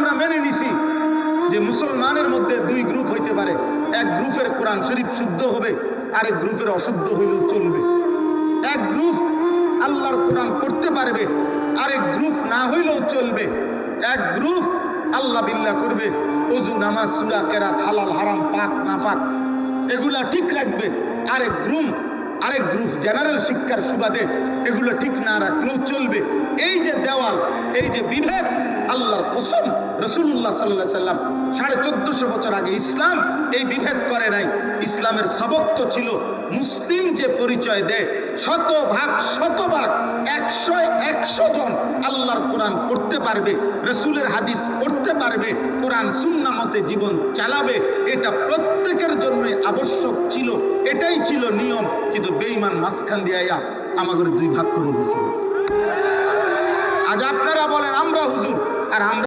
আমরা মেনে নিছি যে মুসলমানের মধ্যে দুই গ্রুপ হইতে পারে, এক গ্রুপের কোরআন শরীফ শুদ্ধ হবে, আরেক গ্রুপের অশুদ্ধ হইলেও চলবে। এক গ্রুপ আল্লাহর কোরআন পড়তে পারবে, আরেক গ্রুপ না হইলেও চলবে। এক গ্রুপ আল্লাহ বিল্লাহ করবে, ওযু নামাজ সূরা কেরাত হালাল হারাম পাক নাফাক এগুলা ঠিক রাখবে। আরেক গ্রুপ জেনারেল শিক্ষার সুবাদে এগুলো ঠিক না রাখলেও চলবে। এই যে দেওয়াল, এই যে বিভেদ, আল্লাহর কসম রাসূলুল্লাহ সাল্লাল্লাহু আলাইহি সাল্লাম 1450 বছর আগে ইসলাম এই বিভেদ করে নাই। ইসলামের সবক তো ছিল মুসলিম যে পরিচয় দেয় শতভাগ 100 জন আল্লাহর কোরআন পড়তে পারবে, রাসূলের হাদিস পড়তে পারবে, কোরআন সুন্নাহ মতে জীবন চালাবে, এটা প্রত্যেকের জন্যই আবশ্যক ছিল, এটাই ছিল নিয়ম। কিন্তু বেঈমান মাঝখান দিয়ে আয়া আমাদের দুই ভাগ করে দিয়েছিল। আজ আপনারা বলেন আমরা হুজুর আর আমরা